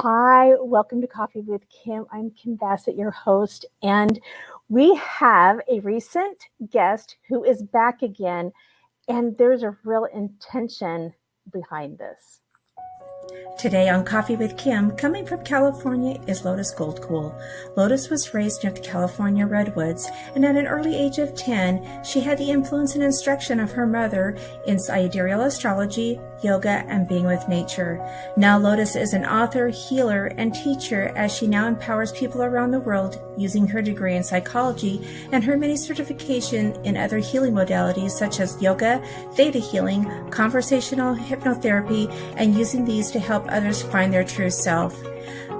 Hi, welcome to Coffee with Kim. I'm Kim Bassett, your host, and we have a recent guest who is back again, and there's a real intention behind this. Today on Coffee with Kim, coming from California, is Lotus Goldkuhl. Lotus was raised near the California redwoods, and at an early age of 10, she had the influence and instruction of her mother in sidereal astrology, yoga, and being with nature. Now Lotus is an author, healer, and teacher as she now empowers people around the world using her degree in psychology and her many certification in other healing modalities such as yoga, theta healing, conversational hypnotherapy, and using these to help others find their true self.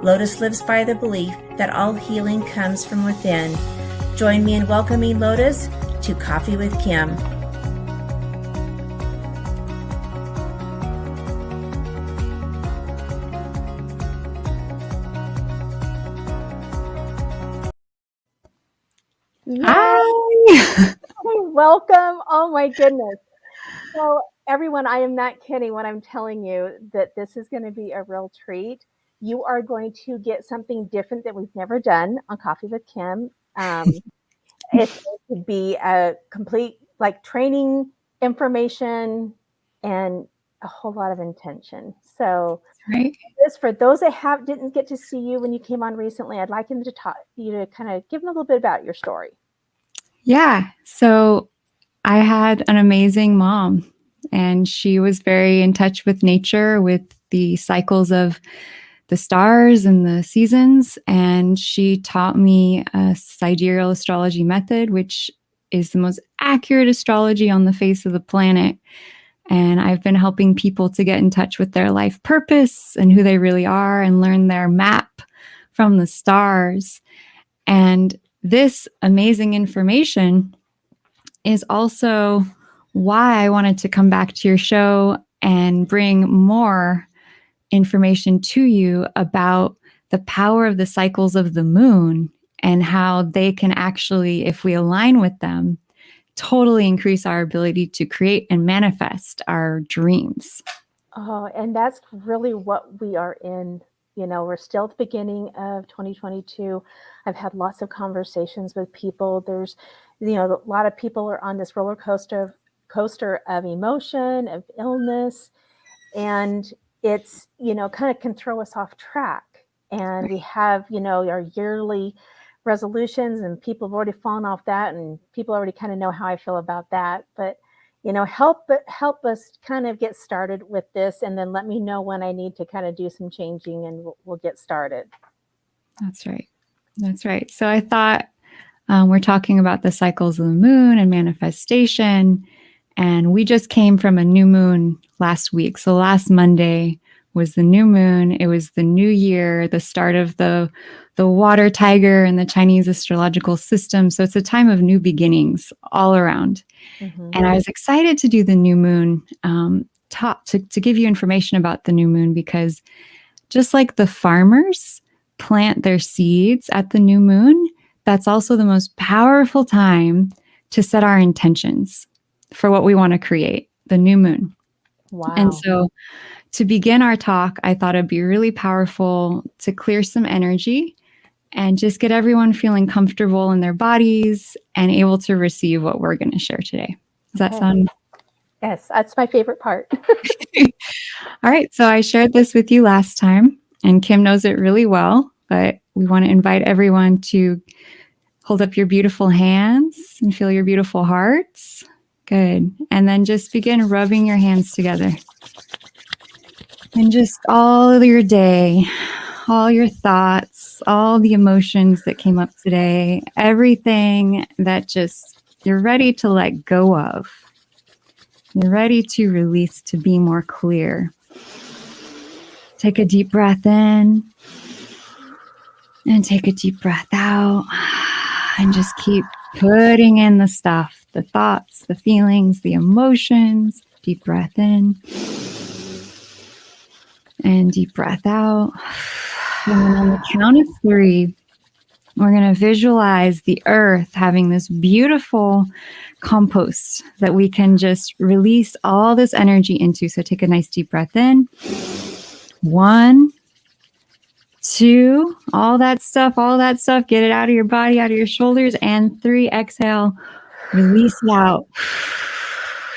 Lotus lives by the belief that all healing comes from within. Join me in welcoming Lotus to Coffee with Kim. Hi! Welcome. Oh my goodness. So everyone, I am not kidding when I'm telling you that this is going to be a real treat. You are going to get something different that we've never done on Coffee with Kim. It's going to be a complete training information and a whole lot of intention. So right. This for those that didn't get to see you when you came on recently, I'd like you to kind of give them a little bit about your story. Yeah. So I had an amazing mom, and she was very in touch with nature, with the cycles of the stars and the seasons. And she taught me a sidereal astrology method, which is the most accurate astrology on the face of the planet. And I've been helping people to get in touch with their life purpose and who they really are and learn their map from the stars. And this amazing information is also why I wanted to come back to your show and bring more information to you about the power of the cycles of the moon and how they can actually, if we align with them, totally increase our ability to create and manifest our dreams. Oh, and that's really what we are in. We're still at the beginning of 2022. I've had lots of conversations with people. There's, a lot of people are on this roller coaster of emotion, of illness, and it's, kind of can throw us off track. And we have, our yearly resolutions, and people have already fallen off that, and people already kind of know how I feel about that. But help us kind of get started with this, and then let me know when I need to kind of do some changing, and we'll get started. That's right. So I thought we're talking about the cycles of the moon and manifestation, and we just came from a new moon last week. So last Monday was the new moon. It was the new year, the start of the water tiger in the Chinese astrological system. So it's a time of new beginnings all around. Mm-hmm. And I was excited to do the new moon, to give you information about the new moon, because just like the farmers plant their seeds at the new moon, that's also the most powerful time to set our intentions for what we want to create, the new moon. Wow. And so to begin our talk, I thought it'd be really powerful to clear some energy and just get everyone feeling comfortable in their bodies and able to receive what we're going to share today. Does that sound? Yes, that's my favorite part. All right. So I shared this with you last time, and Kim knows it really well, but we want to invite everyone to hold up your beautiful hands and feel your beautiful hearts. Good. And then just begin rubbing your hands together. And just all your day, all your thoughts, all the emotions that came up today, everything that just you're ready to let go of. You're ready to release, to be more clear. Take a deep breath in and take a deep breath out, and just keep putting in the stuff, the thoughts, the feelings, the emotions. Deep breath in. And deep breath out. And then on the count of 3, we're going to visualize the earth having this beautiful compost that we can just release all this energy into. So take a nice deep breath in. 1, 2, all that stuff, get it out of your body, out of your shoulders. And 3, exhale, release it out.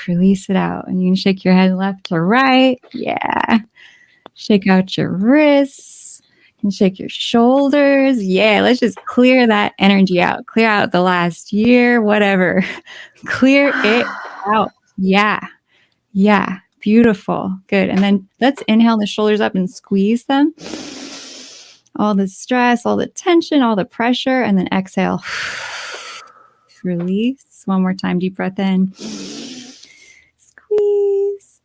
Release it out. And you can shake your head left to right. Yeah. Shake out your wrists and shake your shoulders. Yeah. Let's just clear that energy out. Clear out the last year, whatever. Clear it out. Yeah. Yeah. Beautiful. Good. And then let's inhale the shoulders up and squeeze them. All the stress, all the tension, all the pressure. And then exhale. Release. One more time. Deep breath in. Squeeze.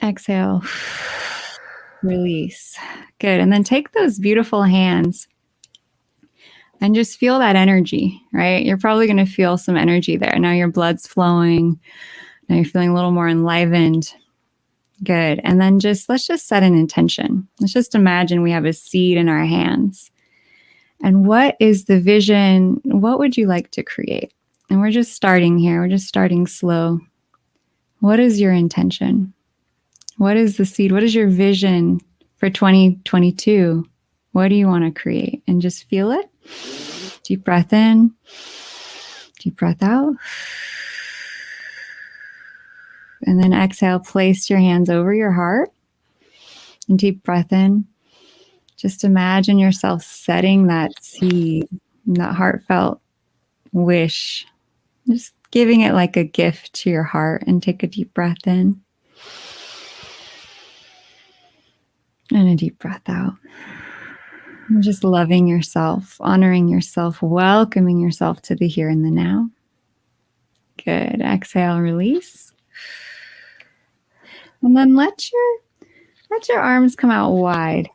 Exhale. Release. Good. And then take those beautiful hands and just feel that energy, right? You're probably going to feel some energy there. Now your blood's flowing. Now you're feeling a little more enlivened. Good. And then let's just set an intention. Let's just imagine we have a seed in our hands. And what is the vision? What would you like to create? And we're just starting here. We're just starting slow. What is your intention? What is the seed? What is your vision for 2022? What do you want to create? And just feel it. Deep breath in. Deep breath out. And then exhale, place your hands over your heart. And deep breath in. Just imagine yourself setting that seed, that heartfelt wish. Just giving it like a gift to your heart. And take a deep breath in. And a deep breath out. And just loving yourself, honoring yourself, welcoming yourself to the here and the now. Good. Exhale, release. And then let your arms come out wide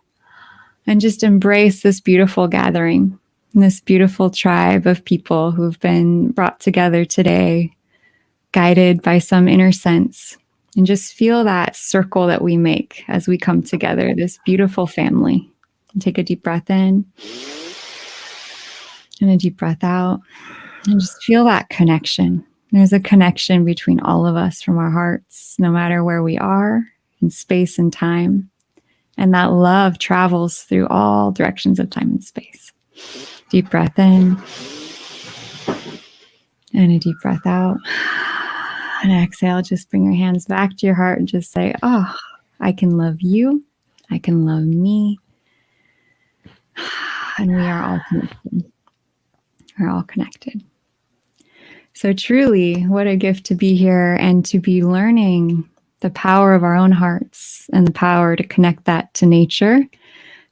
and just embrace this beautiful gathering, this beautiful tribe of people who've been brought together today, guided by some inner sense. And just feel that circle that we make as we come together, this beautiful family. And take a deep breath in and a deep breath out. And just feel that connection. There's a connection between all of us from our hearts, no matter where we are in space and time. And that love travels through all directions of time and space. Deep breath in and a deep breath out. And exhale, just bring your hands back to your heart and just say, oh, I can love you. I can love me. And we are all connected. We're all connected. So truly, what a gift to be here and to be learning the power of our own hearts and the power to connect that to nature,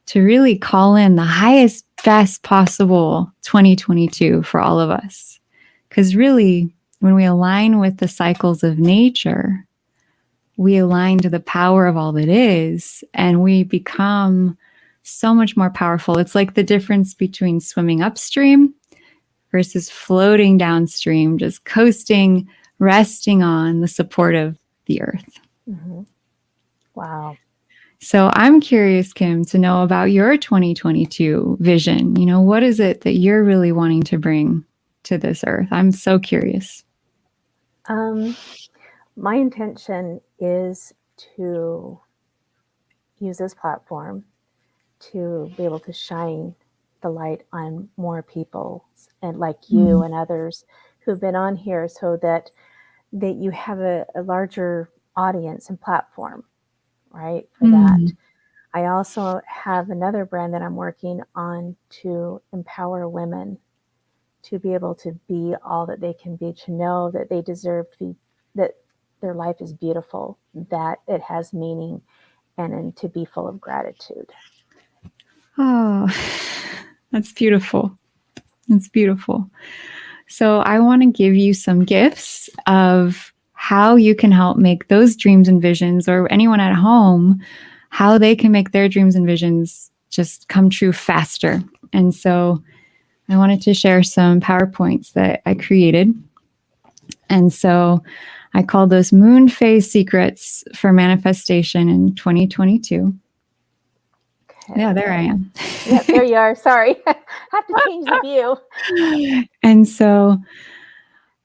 to really call in the highest, best possible 2022 for all of us. Because really, when we align with the cycles of nature, we align to the power of all that is, and we become so much more powerful. It's like the difference between swimming upstream versus floating downstream, just coasting, resting on the support of the earth. Mm-hmm. Wow. So I'm curious, Kim, to know about your 2022 vision. You know, what is it that you're really wanting to bring to this earth? I'm so curious. My intention is to use this platform to be able to shine the light on more people, and like you and others who've been on here, so that you have a larger audience and platform, right, for that. I also have another brand that I'm working on to empower women to be able to be all that they can be, to know that they deserve to be, that their life is beautiful, that it has meaning, and to be full of gratitude. Oh, that's beautiful. That's beautiful. So I want to give you some gifts of how you can help make those dreams and visions, or anyone at home, how they can make their dreams and visions just come true faster. And so I wanted to share some PowerPoints that I created. And so I called those Moon Phase Secrets for Manifestation in 2022. Okay. Yeah, there I am. Yeah, there you are. Sorry. I have to change the view. And so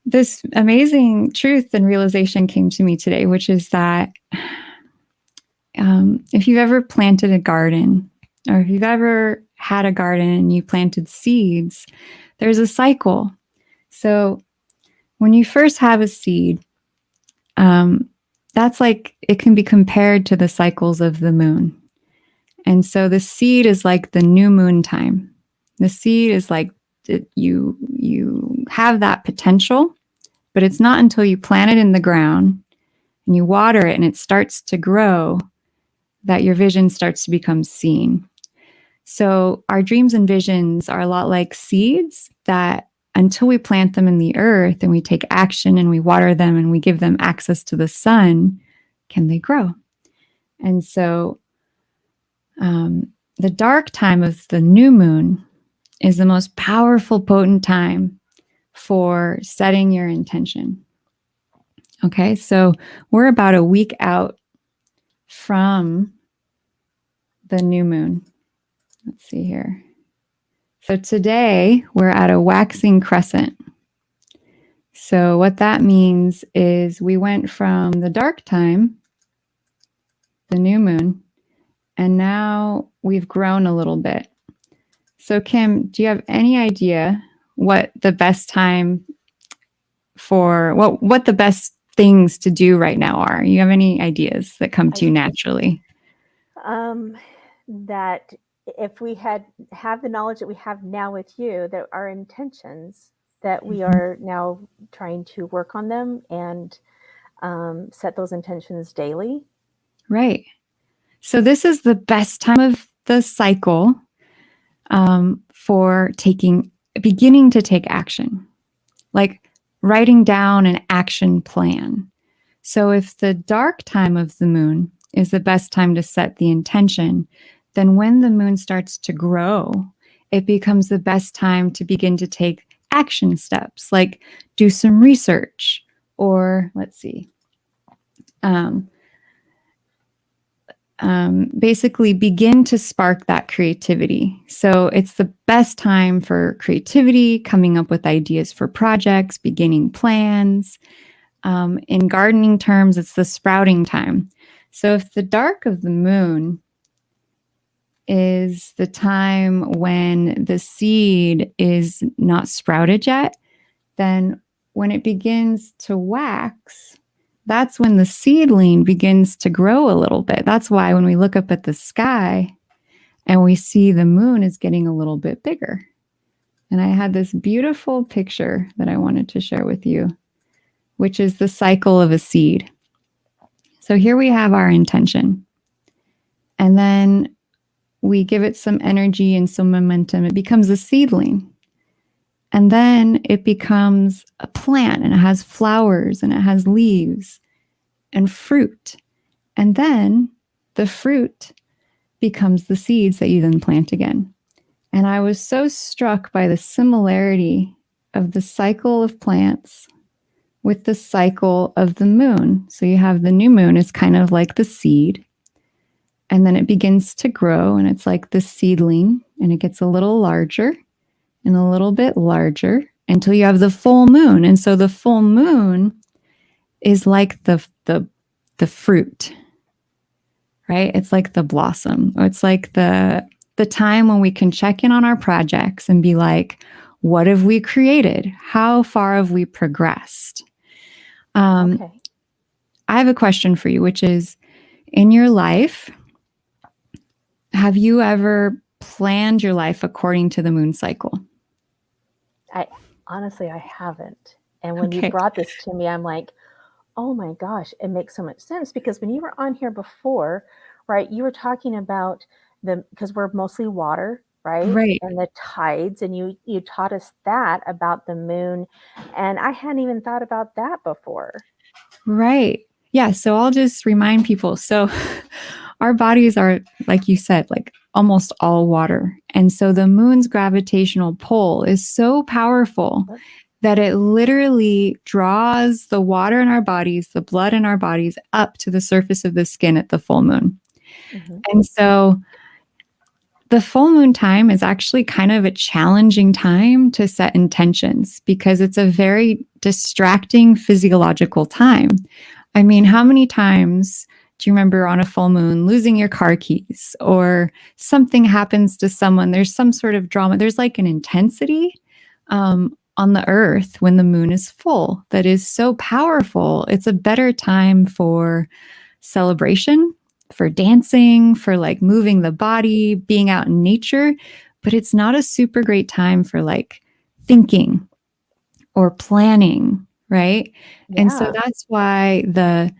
this amazing truth and realization came to me today, which is that if you've ever planted a garden, or if you've ever had a garden and you planted seeds, there's a cycle. So when you first have a seed, that's like, it can be compared to the cycles of the moon. And so the seed is like the new moon time. The seed is like you have that potential, but it's not until you plant it in the ground and you water it and it starts to grow that your vision starts to become seen. So our dreams and visions are a lot like seeds that until we plant them in the earth and we take action and we water them and we give them access to the sun, can they grow? And so the dark time of the new moon is the most powerful, potent time for setting your intention. Okay, so we're about a week out from the new moon. Let's see here. So today we're at a waxing crescent. So what that means is we went from the dark time, the new moon, and now we've grown a little bit. So Kim, do you have any idea what the best time for, what the best things to do right now are? You have any ideas that come to you naturally? That if we have the knowledge that we have now with you, that our intentions, that we are now trying to work on them and set those intentions daily. Right. So this is the best time of the cycle for beginning to take action, like writing down an action plan. So if the dark time of the moon is the best time to set the intention, then when the moon starts to grow, it becomes the best time to begin to take action steps, like do some research or let's see, basically begin to spark that creativity. So it's the best time for creativity, coming up with ideas for projects, beginning plans. In gardening terms, it's the sprouting time. So if the dark of the moon is the time when the seed is not sprouted yet, then when it begins to wax, that's when the seedling begins to grow a little bit. That's why when we look up at the sky and we see the moon is getting a little bit bigger. And I had this beautiful picture that I wanted to share with you, which is the cycle of a seed. So here we have our intention. And then we give it some energy and some momentum. It becomes a seedling. And then it becomes a plant and it has flowers and it has leaves and fruit. And then the fruit becomes the seeds that you then plant again. And I was so struck by the similarity of the cycle of plants with the cycle of the moon. So you have the new moon is kind of like the seed. And then it begins to grow and it's like the seedling and it gets a little larger and a little bit larger until you have the full moon. And so the full moon is like the fruit, right? It's like the blossom. Or it's like the time when we can check in on our projects and be like, what have we created? How far have we progressed? Okay. I have a question for you, which is, in your life, have you ever planned your life according to the moon cycle? Honestly, I haven't. And when you brought this to me, I'm like, oh my gosh, it makes so much sense. Because when you were on here before, right, you were talking about because we're mostly water, right? Right. And the tides, and you taught us that about the moon. And I hadn't even thought about that before. Right. Yeah. So I'll just remind people. So our bodies are, like you said, like almost all water. And so the moon's gravitational pull is so powerful that it literally draws the water in our bodies, the blood in our bodies up to the surface of the skin at the full moon. Mm-hmm. And so the full moon time is actually kind of a challenging time to set intentions because it's a very distracting physiological time. I mean, how many times Do you remember on a full moon losing your car keys or something happens to someone? There's some sort of drama. There's like an intensity on the earth when the moon is full that is so powerful. It's a better time for celebration, for dancing, for like moving the body, being out in nature, but it's not a super great time for like thinking or planning, right? Yeah. And so that's why the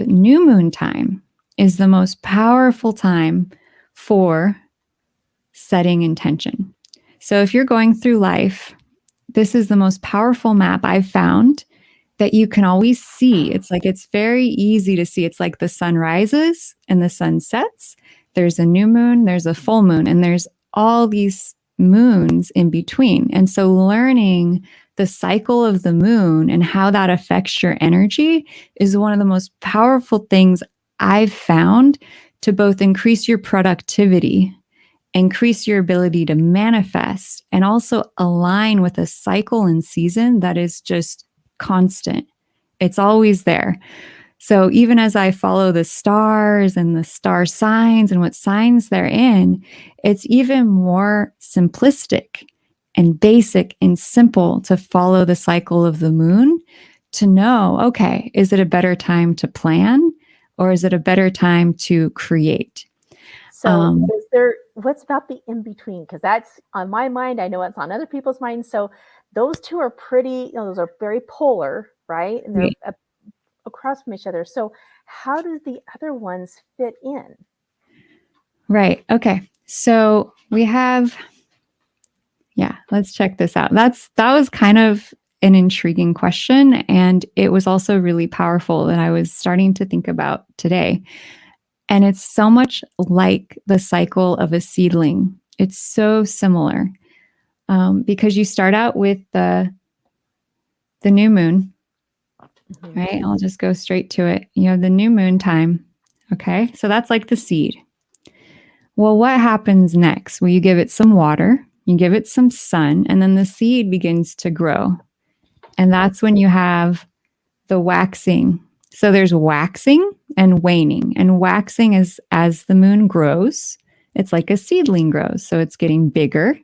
new moon time is the most powerful time for setting intention. So if you're going through life, this is the most powerful map I've found that you can always see. It's like it's very easy to see. It's like the sun rises and the sun sets. There's a new moon, there's a full moon, and there's all these moons in between. And so learning the cycle of the moon and how that affects your energy is one of the most powerful things I've found to both increase your productivity, increase your ability to manifest, and also align with a cycle and season that is just constant. It's always there. So even as I follow the stars and the star signs and what signs they're in, it's even more simplistic and basic and simple to follow the cycle of the moon to know, okay, is it a better time to plan or is it a better time to create? So is there, what's about the in-between? Because that's on my mind. I know it's on other people's minds. So those two are pretty, those are very polar, right? And they're across from each other. So how do the other ones fit in? Right. Okay. So we have, let's check this out. That was kind of an intriguing question. And it was also really powerful that I was starting to think about today. And it's so much like the cycle of a seedling. It's so similar because you start out with the new moon, right? I'll just go straight to it. You have the new moon time. Okay. So that's like the seed. Well, what happens next? Well, you give it some water, you give it some sun, and then the seed begins to grow. And that's when you have the waxing. So there's waxing and waning. And waxing is as the moon grows, it's like a seedling grows. So it's getting bigger,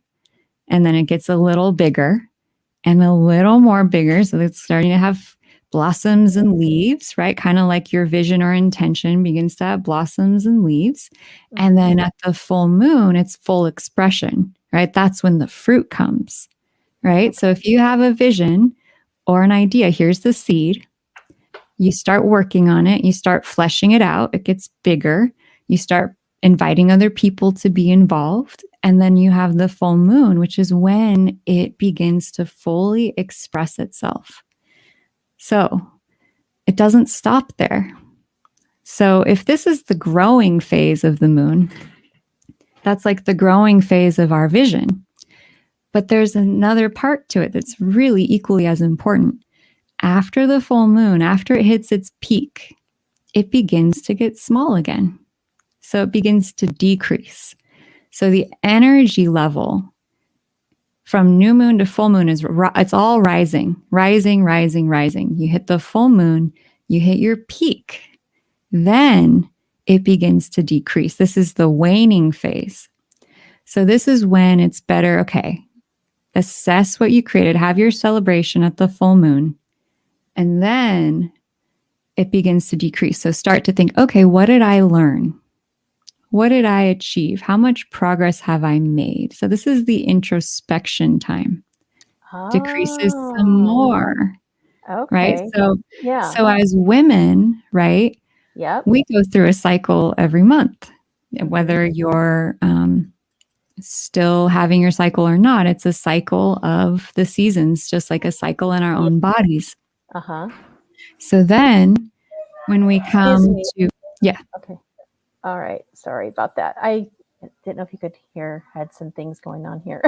and then it gets a little bigger and a little more bigger. So it's starting to have blossoms and leaves, right? Kind of like your vision or intention begins to have blossoms and leaves. And then at the full moon, it's full expression, right? That's when the fruit comes, right? So if you have a vision or an idea, here's the seed. You start working on it. You start fleshing it out. It gets bigger. You start inviting other people to be involved. And then you have the full moon, which is when it begins to fully express itself. So it doesn't stop there. So if this is the growing phase of the moon, that's like the growing phase of our vision. But there's another part to it that's really equally as important. After the full moon, after it hits its peak, it begins to get small again. So it begins to decrease. So the energy level from new moon to full moon it's all rising, rising, rising, rising. You hit the full moon, you hit your peak. Then it begins to decrease. This is the waning phase. So this is when it's better, okay, assess what you created, have your celebration at the full moon, and then it begins to decrease. So start to think, okay, what did I learn? What did I achieve? How much progress have I made? So this is the introspection time. Decreases some more. Okay. Right? So as women, right? Yep. We go through a cycle every month. Whether you're still having your cycle or not, it's a cycle of the seasons, just like a cycle in our own bodies. So then when we come to, Okay. All right. Sorry about that. I didn't know if you could hear, had some things going on here.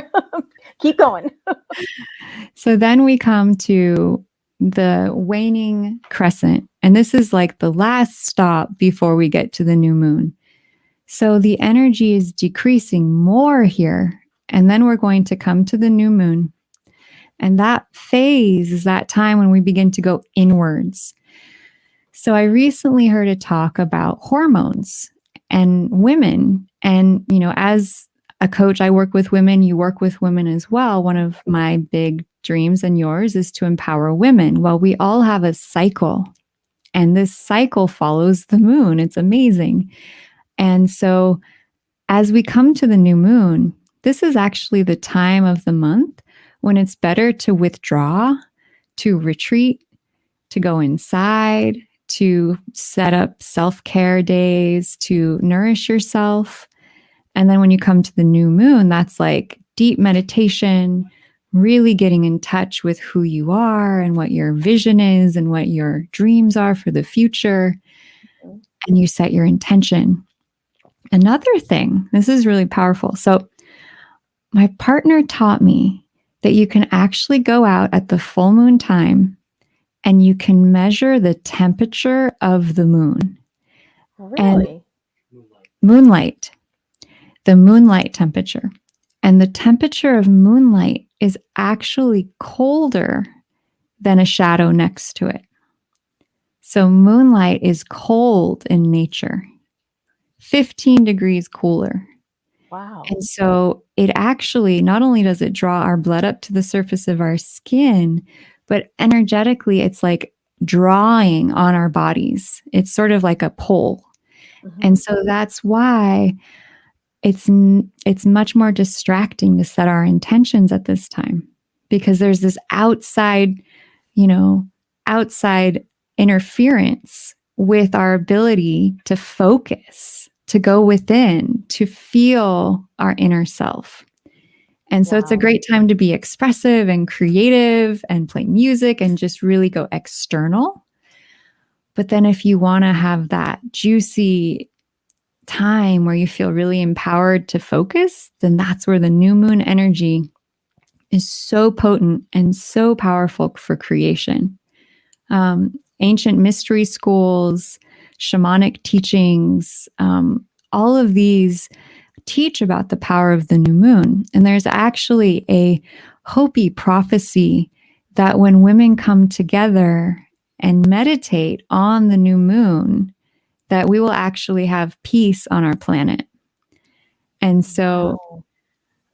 Keep going. So then we come to the waning crescent. And this is like the last stop before we get to the new moon. So the energy is decreasing more here. And then we're going to come to the new moon. And that phase is that time when we begin to go inwards. So I recently heard a talk about hormones and women. And, as a coach, I work with women, you work with women as well. One of my big dreams and yours is to empower women. Well, we all have a cycle, and this cycle follows the moon. It's amazing. And so as we come to the new moon, this is actually the time of the month when it's better to withdraw, to retreat, to go inside, to set up self-care days, to nourish yourself. And then when you come to the new moon, that's like deep meditation, really getting in touch with who you are and what your vision is and what your dreams are for the future. And you set your intention. Another thing, this is really powerful. So my partner taught me that you can actually go out at the full moon time and you can measure the temperature of the moon. Really? And moonlight, the moonlight temperature. And the temperature of moonlight is actually colder than a shadow next to it. So moonlight is cold in nature, 15 degrees cooler. Wow. And so it actually, not only does it draw our blood up to the surface of our skin, but energetically, it's like drawing on our bodies. It's sort of like a pull. Mhm. And so that's why it's much more distracting to set our intentions at this time, because there's this outside interference with our ability to focus, to go within, to feel our inner self. And so it's a Wow. great time to be expressive and creative and play music and just really go external. But then if you want to have that juicy time where you feel really empowered to focus, then that's where the new moon energy is so potent and so powerful for creation. Ancient mystery schools, shamanic teachings, all of these teach about the power of the new moon. And there's actually a Hopi prophecy that when women come together and meditate on the new moon, that we will actually have peace on our planet. And so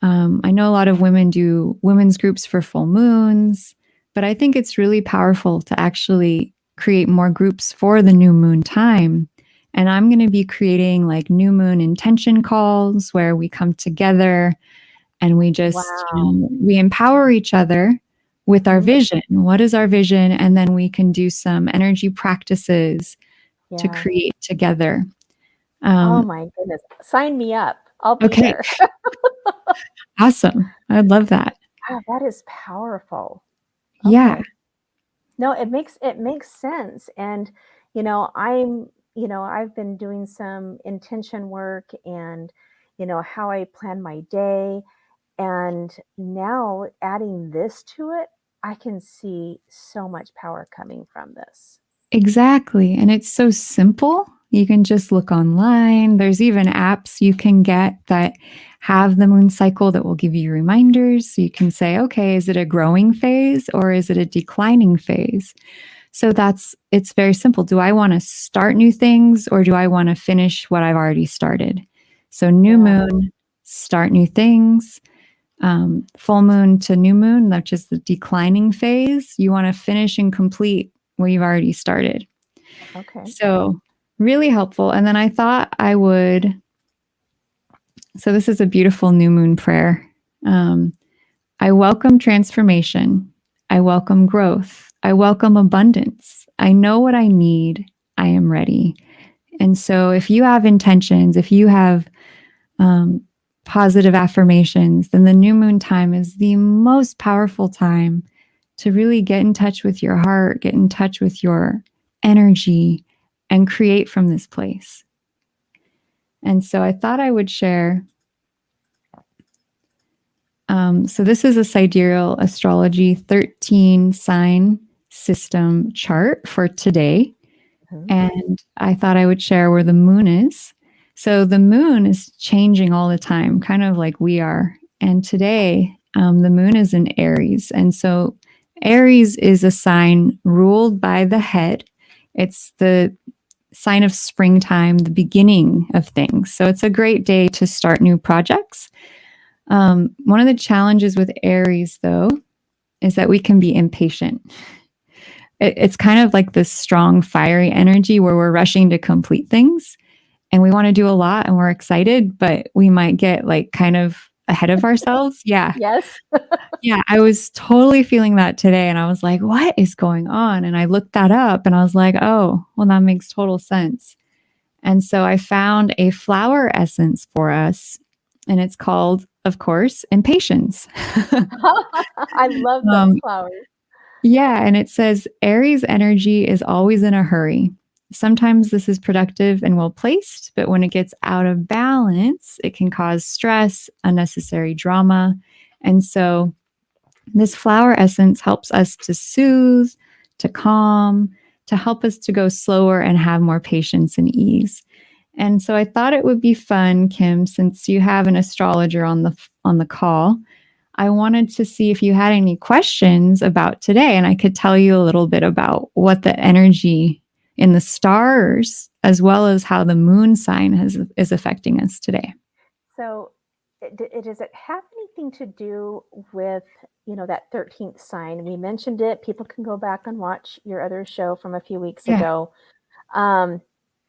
I know a lot of women do women's groups for full moons, but I think it's really powerful to actually create more groups for the new moon time. And I'm going to be creating like new moon intention calls where we come together and we just, we empower each other with our vision. What is our vision? And then we can do some energy practices to create together. Oh my goodness. Sign me up. I'll be Okay. there. Awesome. I'd love that. Wow, that is powerful. Yeah. Okay. No, it makes sense. And, I've been doing some intention work and, how I plan my day. And now adding this to it, I can see so much power coming from this. Exactly. And it's so simple. You can just look online. There's even apps you can get that have the moon cycle that will give you reminders. So you can say, okay, is it a growing phase or is it a declining phase? So it's very simple. Do I want to start new things or do I want to finish what I've already started? So new moon, start new things. Full moon to new moon, which is the declining phase. You want to finish and complete what you've already started. Okay. So really helpful. And then I thought so this is a beautiful new moon prayer. I welcome transformation. I welcome growth. I welcome abundance. I know what I need. I am ready. And so if you have intentions, if you have positive affirmations, then the new moon time is the most powerful time to really get in touch with your heart, get in touch with your energy, and create from this place. And so I thought I would share. So this is a sidereal astrology 13 sign system chart for today. And I thought I would share where the moon is. So the moon is changing all the time, kind of like we are. And today, the moon is in Aries. And so Aries is a sign ruled by the head. It's the sign of springtime, the beginning of things. So it's a great day to start new projects. One of the challenges with Aries, though, is that we can be impatient. It's kind of like this strong, fiery energy where we're rushing to complete things and we want to do a lot and we're excited, but we might get like kind of ahead of ourselves. Yeah. Yes. Yeah. I was totally feeling that today. And I was like, what is going on? And I looked that up and I was like, oh, well, that makes total sense. And so I found a flower essence for us, and it's called, of course, impatience. I love those um, flowers. yeah. And it says Aries energy is always in a hurry. Sometimes this is productive and well placed, but when it gets out of balance, it can cause stress, unnecessary drama. And so this flower essence helps us to soothe, to calm, to help us to go slower and have more patience and ease. And so I thought it would be fun, Kim, since you have an astrologer on the call. I wanted to see if you had any questions about today, and I could tell you a little bit about what the energy in the stars, as well as how the moon sign is affecting us today. So, does it have anything to do with, that 13th sign? We mentioned it. People can go back and watch your other show from a few weeks Yeah. ago.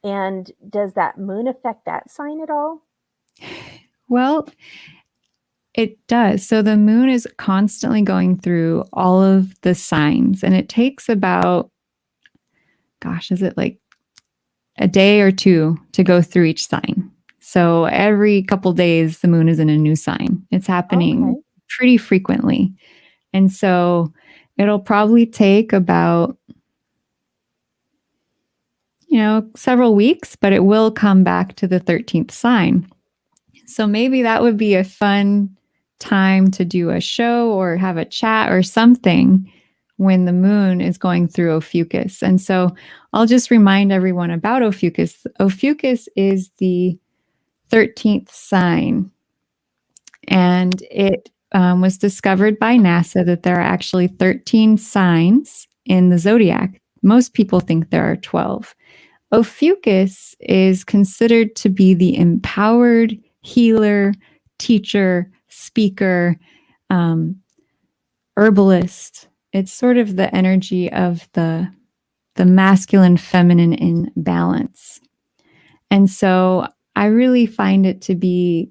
And does that moon affect that sign at all? Well, it does. So the moon is constantly going through all of the signs, and it takes about, gosh, is it like a day or two to go through each sign? So every couple days, the moon is in a new sign. It's happening Okay. pretty frequently. And so it'll probably take about, several weeks, but it will come back to the 13th sign. So maybe that would be a fun time to do a show or have a chat or something when the moon is going through Ophiuchus. And so I'll just remind everyone about Ophiuchus. Ophiuchus is the 13th sign, and it was discovered by NASA that there are actually 13 signs in the zodiac. Most people think there are 12. Ophiuchus is considered to be the empowered healer, teacher, speaker, herbalist. It's sort of the energy of the masculine, feminine in balance. And so I really find it to be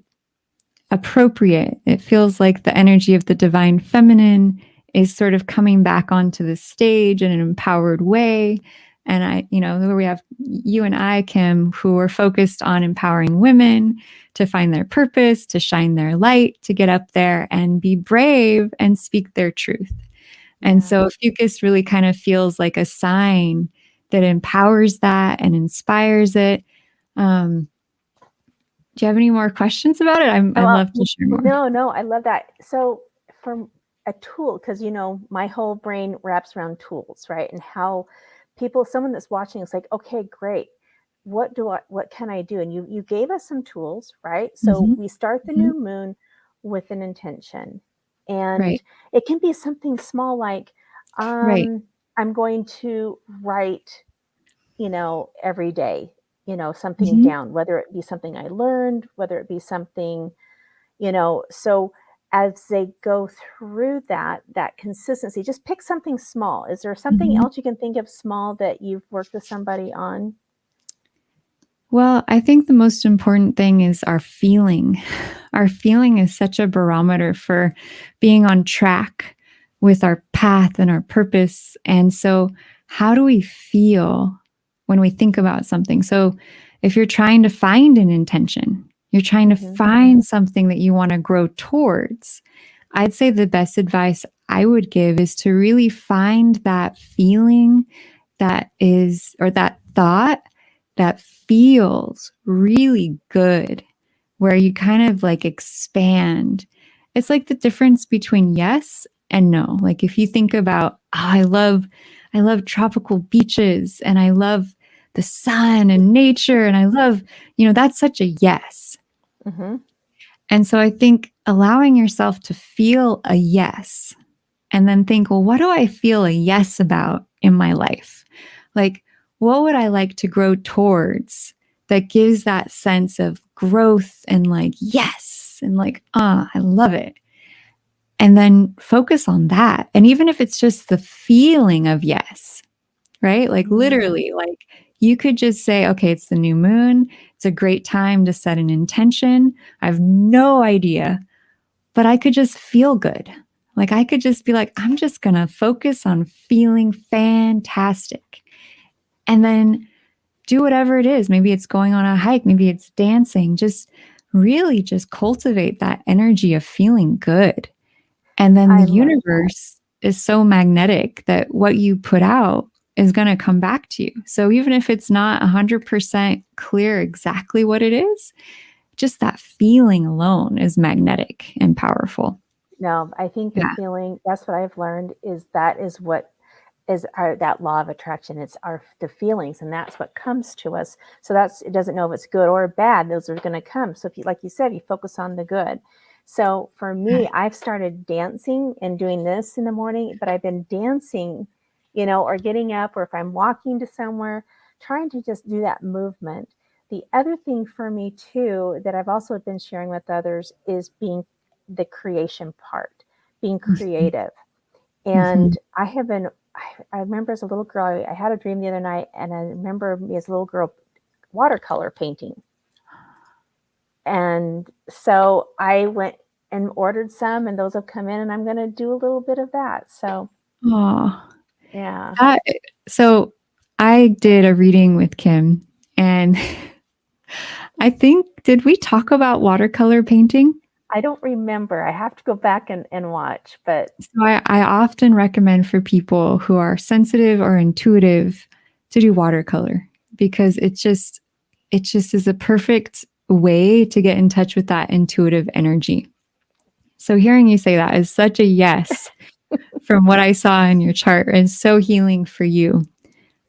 appropriate. It feels like the energy of the divine feminine is sort of coming back onto the stage in an empowered way. And we have you and I, Kim, who are focused on empowering women to find their purpose, to shine their light, to get up there and be brave and speak their truth. And so Ophiuchus really kind of feels like a sign that empowers that and inspires it. Do you have any more questions about it? I'd love to share more. No, I love that. So from a tool, because my whole brain wraps around tools, right? And how someone that's watching is like, okay, great. What can I do? And you gave us some tools, right? So we start the new moon with an intention. And it can be something small like, I'm going to write, every day, something down, whether it be something I learned, whether it be something, so as they go through that consistency, just pick something small. Is there something else you can think of small that you've worked with somebody on? Well, I think the most important thing is our feeling. Our feeling is such a barometer for being on track with our path and our purpose. And so how do we feel when we think about something? So if you're trying to find an intention, you're trying to find something that you want to grow towards, I'd say the best advice I would give is to really find that feeling that is, or that thought that feels really good, where you kind of like expand. It's like the difference between yes and no. Like if you think about, I love tropical beaches and I love the sun and nature and I love, that's such a yes. And so I think allowing yourself to feel a yes and then think, well, what do I feel a yes about in my life? Like, what would I like to grow towards that gives that sense of growth and like, yes, and like, I love it. And then focus on that. And even if it's just the feeling of yes, right? Like literally, like you could just say, okay, it's the new moon. It's a great time to set an intention. I have no idea, but I could just feel good. Like I could just be like, I'm just going to focus on feeling fantastic. And then do whatever it is. Maybe it's going on a hike. Maybe it's dancing. Just really just cultivate that energy of feeling good. And then the universe is so magnetic that what you put out is going to come back to you. So even if it's not 100% clear exactly what it is, just that feeling alone is magnetic and powerful. No, I think the feeling, that's what I've learned, is that is what is that law of attraction. It's the feelings, and that's what comes to us. So it doesn't know if it's good or bad. Those are going to come. So if you, like you said, you focus on the good. So for me, I've started dancing and doing this in the morning, but I've been dancing, or getting up, or if I'm walking to somewhere, trying to just do that movement. The other thing for me too, that I've also been sharing with others, is being the creation part, being creative. And I remember as a little girl, I had a dream the other night, and I remember me as a little girl watercolor painting. And so I went and ordered some, and those have come in, and I'm going to do a little bit of that. So, yeah. So I did a reading with Kim, and I think, did we talk about watercolor painting? I don't remember. I have to go back and watch, but. So I often recommend for people who are sensitive or intuitive to do watercolor, because it just is a perfect way to get in touch with that intuitive energy. So hearing you say that is such a yes from what I saw in your chart, and so healing for you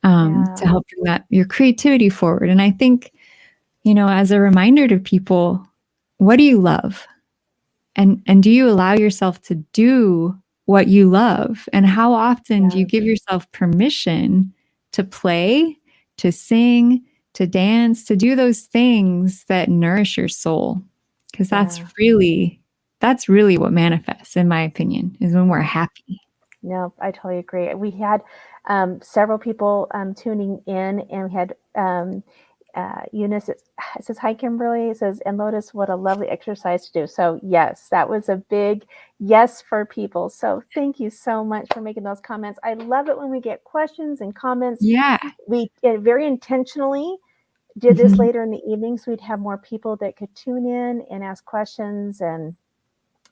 to help bring your creativity forward. And I think, as a reminder to people, what do you love? And do you allow yourself to do what you love? And how often do you give yourself permission to play, to sing, to dance, to do those things that nourish your soul? Because that's really what manifests, in my opinion, is when we're happy. No, I totally agree. We had several people tuning in, and we had Eunice, it says, hi, Kimberly. It says, and Lotus, what a lovely exercise to do. So yes, that was a big yes for people. So thank you so much for making those comments. I love it when we get questions and comments. Yeah. We very intentionally did this later in the evening, so we'd have more people that could tune in and ask questions.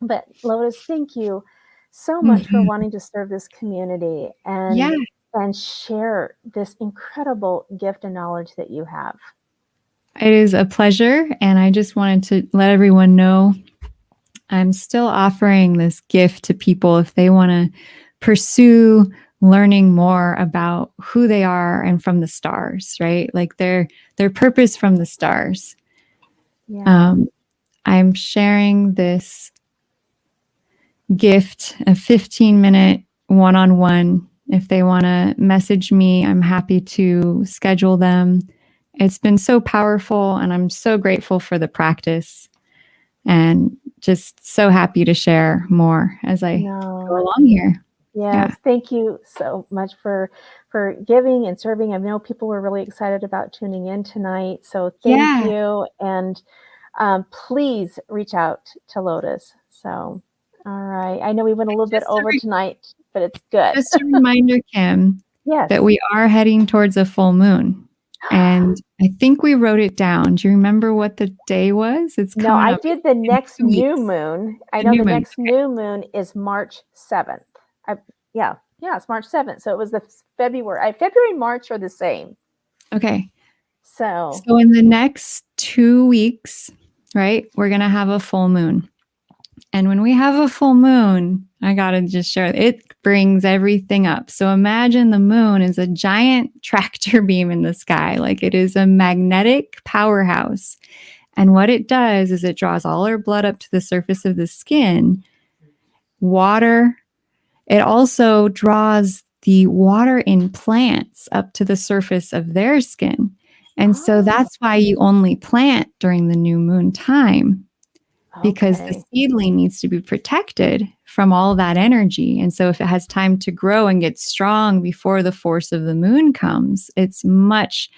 But Lotus, thank you so much for wanting to serve this community and share this incredible gift and knowledge that you have. It is a pleasure. And I just wanted to let everyone know I'm still offering this gift to people if they want to pursue learning more about who they are and from the stars, right? Like their purpose from the stars. Yeah. I'm sharing this gift, a 15-minute one-on-one. If they want to message me, I'm happy to schedule them. It's been so powerful, and I'm so grateful for the practice, and just so happy to share more as I go along here. Yes, thank you so much for giving and serving. I know people were really excited about tuning in tonight, so thank you. And please reach out to Lotus. So, all right. I know we went a little bit over tonight, but it's good. Just a reminder, Kim, that we are heading towards a full moon. And I think we wrote it down. Do you remember what the day was? It's coming I up did the next new moon. I know the next new moon is March 7th. It's March 7th. So it was the February, March are the same. Okay. So in the next 2 weeks, right, we're going to have a full moon. And when we have a full moon, I got to just share, it brings everything up. So imagine the moon is a giant tractor beam in the sky. Like it is a magnetic powerhouse. And what it does is it draws all our blood up to the surface of the skin, water. It also draws the water in plants up to the surface of their skin. And so that's why you only plant during the new moon time, because the Okay. seedling needs to be protected from all that energy. And so if it has time to grow and get strong before the force of the moon comes, it's much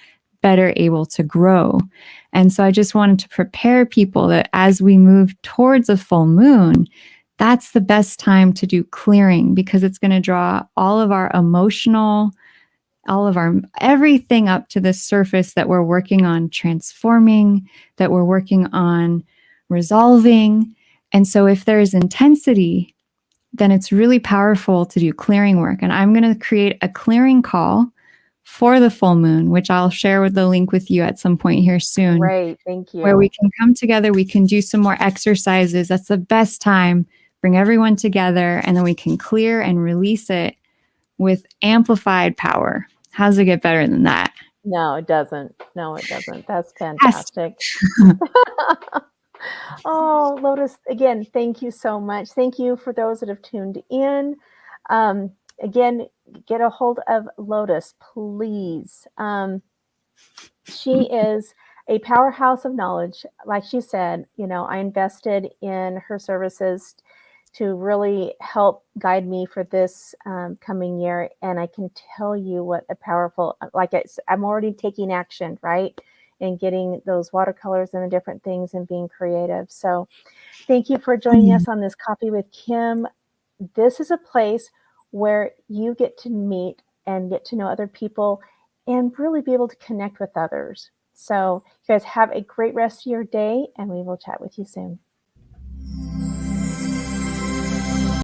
better able to grow. And so I just wanted to prepare people that as we move towards a full moon, that's the best time to do clearing, because it's going to draw all of our emotional, all of our everything up to the surface that we're working on transforming, that we're working on resolving. And so if there's intensity, then it's really powerful to do clearing work. And I'm going to create a clearing call for the full moon, which I'll share with the link with you at some point here soon, Great. Thank you. where we can come together, we can do some more exercises. That's the best time. Bring everyone together, and then we can clear and release it with amplified power. How does it get better than that? No, it doesn't. No, it doesn't. That's fantastic. Oh, Lotus, again, thank you so much. Thank you for those that have tuned in. Again, get a hold of Lotus, please. She is a powerhouse of knowledge. Like she said, I invested in her services to really help guide me for this coming year. And I can tell you what a powerful, I'm already taking action, right? And getting those watercolors and the different things and being creative. So thank you for joining us on this Coffee with Kim. This is a place where you get to meet and get to know other people and really be able to connect with others. So you guys have a great rest of your day, and we will chat with you soon.